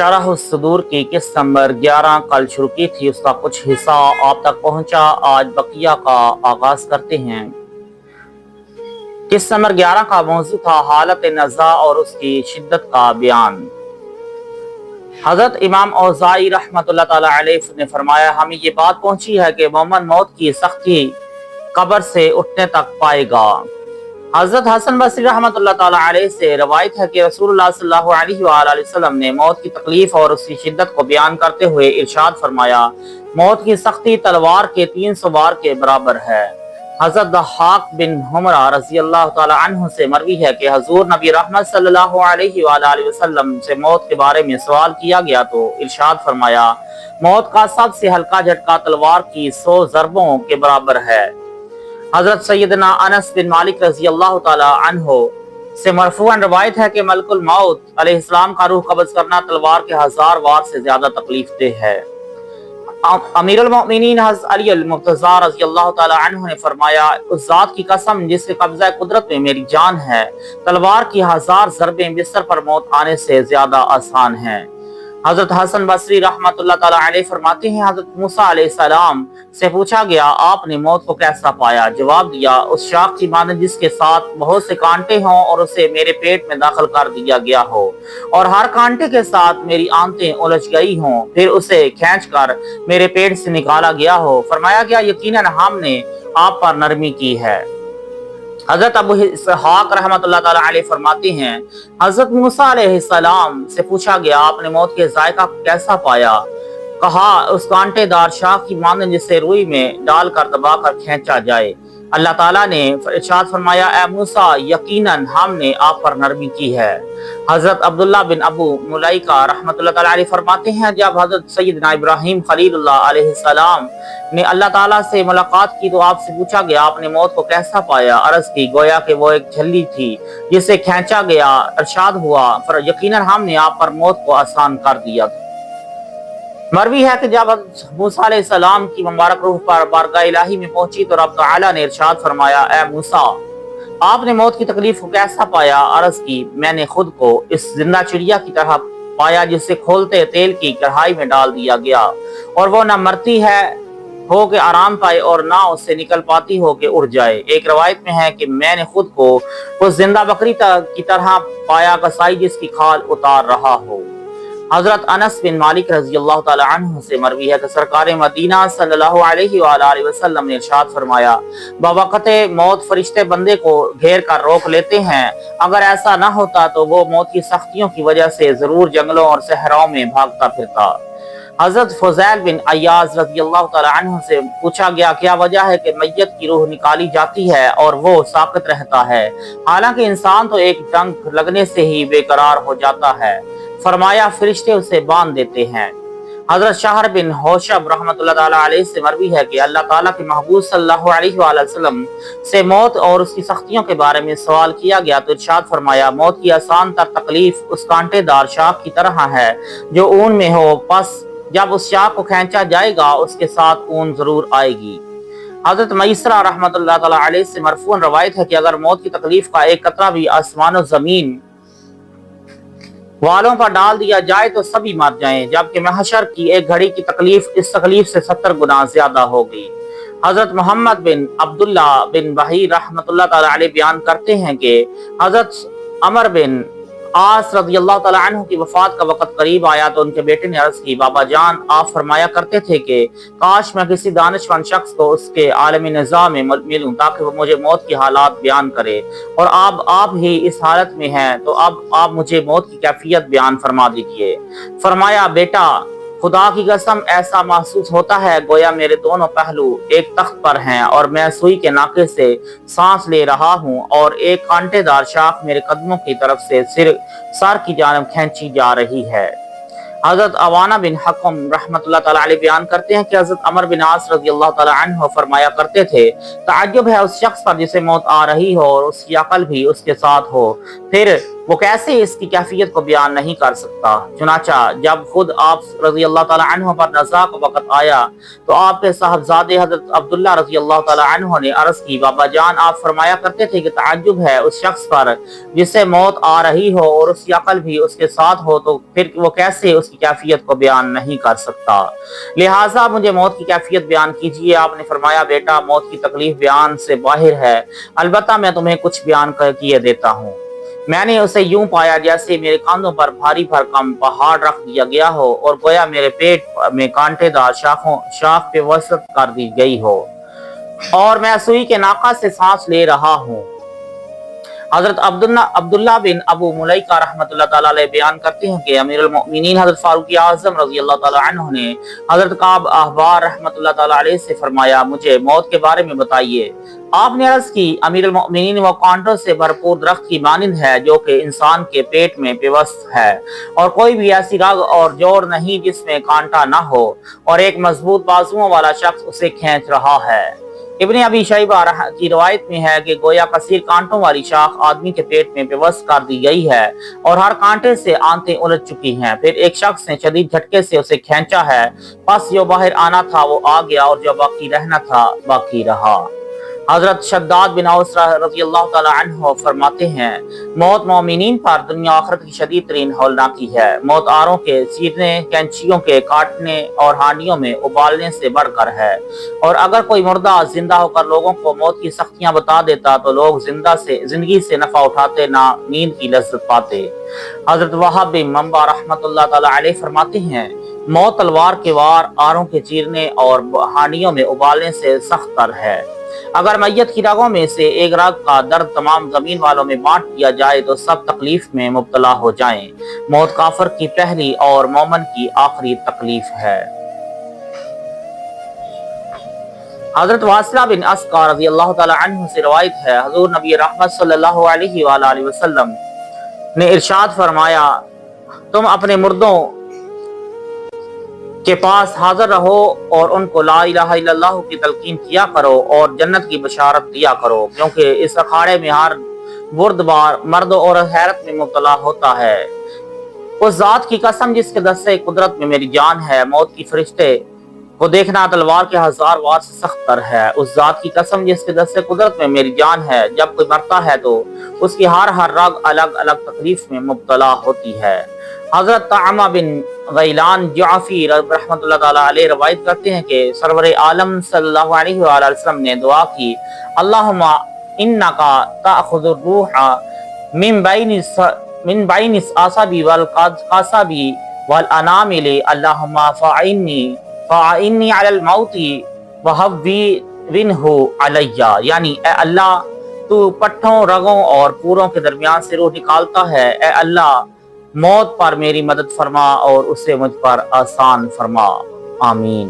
शरह सदूर की किस्त नंबर 11 कल शुरू की थी, उसका कुछ हिस्सा आप तक पहुंचा। आज बकिया का आगाज करते हैं। किस्त नंबर 11 का मौजू था हालत नज़ा और उसकी शिद्दत का बयान। हजरत इमाम औज़ाई रहमतुल्लाह ताला अलैह ने फरमाया, हमें ये बात पहुंची है कि मोमन मौत की सख्ती कब्र से उठने तक पाएगा। हजरत हसन बसरी रहमतुल्लाह ताला अलैह से रवायत है कि रसूलुल्लाह सल्लल्लाहु अलैहि वसल्लम ने मौत की तकलीफ और उसकी शिद्दत को बयान करते हुए इरशाद फरमाया, मौत की सख्ती तलवार के 300 वार के बराबर है। हजरत दहाक बिन हुमरा रज़ी अल्लाह ताला अन्हु से मरवी है कि हजूर नबी रहमत सल्लल्लाहु अलैहि वसल्लम से मौत के बारे में सवाल किया गया तो इरशाद फरमाया, मौत का सबसे हल्का झटका तलवार की 100 ज़रबों के बराबर है। हजरत सैयदना अनस बिन मालिक रज़ी अल्लाह ताला अन्हो से मरफूअन रवायत है कि मलकुल मौत अलैहिस्सलाम का रूह कब्ज़ करना तलवार के 1000 वार से ज्यादा तकलीफ देह है। अमीरुल मोमिनीन हज़रत अली अल मुर्तज़ा रज़ी अल्लाह ताला अन्हु ने फरमाया, उस जात की कसम जिसके कब्ज़ा कुदरत में मेरी जान है, तलवार की 1000 ज़रबें बिस्तर पर मौत आने से ज्यादा आसान हैं। हजरत हसन बसरी रहमतुल्लाह ताला अलैह फरमाते हैं, हजरत मूसा अलैहिस्सलाम से पूछा गया, आपने मौत को कैसा पाया? जवाब दिया, उस शाख की मानद जिसके साथ बहुत से कांटे हों और उसे मेरे पेट में दाखिल कर दिया गया हो और हर कांटे के साथ मेरी आंतें उलझ गई हों, फिर उसे खींचकर मेरे पेट से निकाला गया हो। फरमाया गया, यकीनन हमने आप पर नरमी की है। हजरत अबू इसहाक रहमतुल्लाह ताला अलैह फरमाते हैं, हजरत मूसा अलैहिस्सलाम से पूछा गया, आपने मौत के जायका को कैसा पाया? कहा, उस कांटेदार शाख की मानद जिसे रुई में डालकर दबाकर खींचा जाए। अल्लाह ताला ने इरशाद फरमाया, ए मूसा, यकीनन हमने आप पर नरमी की है। हजरत अब्दुल्लाह बिन अबू मुलाइका रहमतुल्लाह ताला अलैह फरमाते हैं, जब हजरत सैयदना इब्राहिम खलीलुल्लाह अलैहिस्सलाम ने अल्लाह ताला से मुलाकात की तो आपसे पूछा गया, आपने मौत को कैसा पाया? अर्ज की, गोया कि वो एक झल्ली थी जिसे खींचा गया। इरशाद हुआ, यकीनन हमने आप पर मौत को आसान कर दिया। मरवी है कि जब मूसा अलैहिस्सलाम की मुबारक रूह पर बारगाह इलाही में पहुंची तो रब तआला ने इरशाद फरमाया, ए मूसा, आपने मौत की तकलीफ को कैसा पाया? अर्ज की, मैंने खुद को इस जिंदा चिड़िया की तरह पाया जिसे खोलते तेल की कढ़ाई में डाल दिया गया और वो न मरती है हो के आराम पाए और ना उससे निकल पाती हो के उड़ जाए। एक रवायत में है कि मैंने खुद को उस जिंदा बकरी की तरह पाया कसाई जिसकी खाल उतार रहा हो। हजरत अनस बिन मालिक रज़ी अल्लाह ताला अन्हु से मरवी है कि सरकार मदीना सल्लल्लाहु अलैहि वसल्लम ने इरशाद फरमाया, बवक़्ते मौत फरिश्ते बंदे को घेर कर रोक लेते हैं। अगर ऐसा न होता तो वो मौत की सख्तियों की वजह से जरूर जंगलों और सहराओं में भागता फिरता। हजरत फुज़ैल बिन अय्याज़ रज़ी अल्लाह ताला अन्हु से पूछा गया, क्या वजह है कि मैयत की रूह निकाली जाती है और वो साक़ित रहता है, हालांकि इंसान तो एक डंक लगने से ही बेकरार हो जाता है? फरमाया, फरिश्ते उसे बांध देते हैं। हजरत शहर बिन हौशब रहमतुल्लाह ताला अलैह से मरवी है कि अल्लाह ताला के महबूब सल्लल्लाहु अलैहि वसल्लम से मौत और उसकी सख्तियों के बारे में सवाल किया गया तो इरशाद फरमाया, मौत की आसान तर तकलीफ उस कांटेदार शाख की तरह है जो ऊन में हो, बस जब उस शाख को खींचा जाएगा उसके साथ ऊन जरूर आएगी। हजरत मैसरा रहमतुल्लाह ताला अलैह से मरफून रवायत है कि अगर मौत की तकलीफ का एक कतरा भी आसमान और जमीन वालों पर डाल दिया जाए तो सभी मर जाएं, जबकि महशर की एक घड़ी की तकलीफ इस तकलीफ से 70 गुना ज्यादा होगी। हजरत मोहम्मद बिन अब्दुल्ला बिन वही रहमतुल्लाह ताला अलैह बयान करते हैं कि हजरत अमर बिन आस रज़ी अल्लाह ताला अन्हु की वफात का वक्त करीब आया तो उनके बेटे ने अर्ज की, बाबा जान, आप फरमाया करते थे कि काश मैं किसी दानिशमंद शख्स को उसके आलमी निज़ाम में मिलूं ताकि वो मुझे मौत की हालात बयान करे, और आप ही इस हालत में हैं तो अब आप मुझे मौत की कैफियत बयान फरमा दीजिए। फरमाया, बेटा, खुदा की कसम ऐसा महसूस होता है गोया मेरे दोनों पहलू एक तख्त पर हैं और मैं सुई के नाके से सांस ले रहा हूँ और एक कांटेदार शाख मेरे कदमों की तरफ से सर की जानब खींची जा रही है। हजरत अवाना बिन हकम रहमतुल्लाह ताला अलैह बयान करते हैं कि हजरत अमर बिन आस रज़ी अल्लाह ताला अन्हु फरमाया करते थे, ताज्जुब है उस शख्स पर जिसे मौत आ रही हो और उसकी अकल भी उसके साथ हो, फिर وہ کیسے اس کی کیفیت کو بیان نہیں کر سکتا۔ چنانچہ جب خود آپ رضی اللہ تعالیٰ عنہ پر نزا کا وقت آیا تو آپ کے صاحبزادے حضرت عبداللہ رضی اللہ تعالیٰ عنہ نے عرض کی، بابا جان، آپ فرمایا کرتے تھے کہ تعجب ہے اس شخص پر جسے موت آ رہی ہو اور اس کی عقل بھی اس کے ساتھ ہو، تو پھر وہ کیسے اس کی کیفیت کو بیان نہیں کر سکتا، لہٰذا مجھے موت کی کیفیت بیان کیجیے۔ آپ نے فرمایا، بیٹا، موت کی تکلیف بیان سے باہر ہے، البتہ میں تمہیں کچھ بیان کیے دیتا ہوں۔ میں نے اسے یوں پایا جیسے میرے کاندھوں پر بھاری بھرکم پہاڑ رکھ دیا گیا ہو اور گویا میرے پیٹ میں کانٹے دار شاخ پہ وسط کر دی گئی ہو اور میں سوئی کے ناقہ سے سانس لے رہا ہوں۔ حضرت عبداللہ بن ابو ملیکہ رحمۃ اللہ تعالیٰ علیہ بیان کرتے ہیں کہ امیر المؤمنین حضرت فاروق اعظم رضی اللہ تعالیٰ عنہ نے حضرت کعب احبار رحمۃ اللہ تعالیٰ علیہ سے فرمایا، مجھے موت کے بارے میں بتائیے۔ آپ نے عرض کی، امیر المؤمنین، وہ کانٹوں سے بھرپور درخت کی مانند ہے جو کہ انسان کے پیٹ میں پیوست ہے، اور کوئی بھی ایسی رگ اور جوڑ نہیں جس میں کانٹا نہ ہو، اور ایک مضبوط بازوؤں والا شخص اسے کھینچ رہا ہے۔ ابن ابی شیبہ کی روایت میں ہے کہ گویا کثیر کانٹوں والی شاخ آدمی کے پیٹ میں پیوست کر دی گئی ہے اور ہر کانٹے سے آنتیں الجھ چکی ہیں، پھر ایک شخص نے شدید جھٹکے سے اسے کھینچا ہے، پس جو باہر آنا تھا وہ آ گیا اور جو باقی رہنا تھا باقی رہا۔ حضرت شداد بن اوس رضی اللہ تعالیٰ عنہ فرماتے ہیں، موت مومنین پر دنیا آخرت کی شدید ترین ہولناکی ہے۔ موت آروں کے چیرنے، کینچیوں کے کاٹنے اور ہانڈیوں میں ابالنے سے بڑھ کر ہے، اور اگر کوئی مردہ زندہ ہو کر لوگوں کو موت کی سختیاں بتا دیتا تو لوگ زندگی سے نفع اٹھاتے، نہ نیند کی لذت پاتے۔ حضرت وہاب بن منبع رحمۃ اللہ تعالیٰ علیہ فرماتے ہیں، موت تلوار کے وار آروں کے چیرنے اور ہانڈیوں میں ابالنے سے سخت تر ہے۔ اگر میت کی رگوں میں سے ایک رگ کا درد تمام زمین والوں میں بانٹ دیا جائے تو سب تکلیف میں مبتلا ہو جائیں۔ موت کافر کی پہلی اور مومن کی آخری تکلیف ہے۔ حضرت واصلہ بن اسقع رضی اللہ تعالی عنہ سے روایت ہے، حضور نبی رحمت صلی اللہ علیہ وآلہ وسلم نے ارشاد فرمایا، تم اپنے مردوں کے پاس حاضر رہو اور ان کو لا الہ الا اللہ کی تلقین کیا کرو اور جنت کی بشارت دیا کرو، کیونکہ اس اکھاڑے میں ہر بردبار مرد اور حیرت میں مبتلا ہوتا ہے۔ اس ذات کی قسم جس کے دستے قدرت میں میری جان ہے، موت کی فرشتے کو دیکھنا تلوار کے 1000 وار سے سخت تر ہے۔ اس ذات کی قسم جس کے دستے قدرت میں میری جان ہے، جب کوئی مرتا ہے تو اس کی ہر رگ الگ الگ تکلیف میں مبتلا ہوتی ہے۔ حضرت طعمہ بن غیلان جعفی رحمۃ اللہ تعالیٰ علیہ روایت کرتے ہیں کہ سرور عالم صلی اللہ علیہ وآلہ وسلم نے دعا کی، اللہم انکا تأخذ الروح من بین العصب والقصب والانامل، اللہم فاعنی علی الموت وہونہ علیہ، یعنی اے اللہ تو پٹھوں، رگوں اور پوروں کے درمیان سے روح نکالتا ہے، اے اللہ موت پر میری مدد فرما اور اسے مجھ پر آسان فرما، آمین۔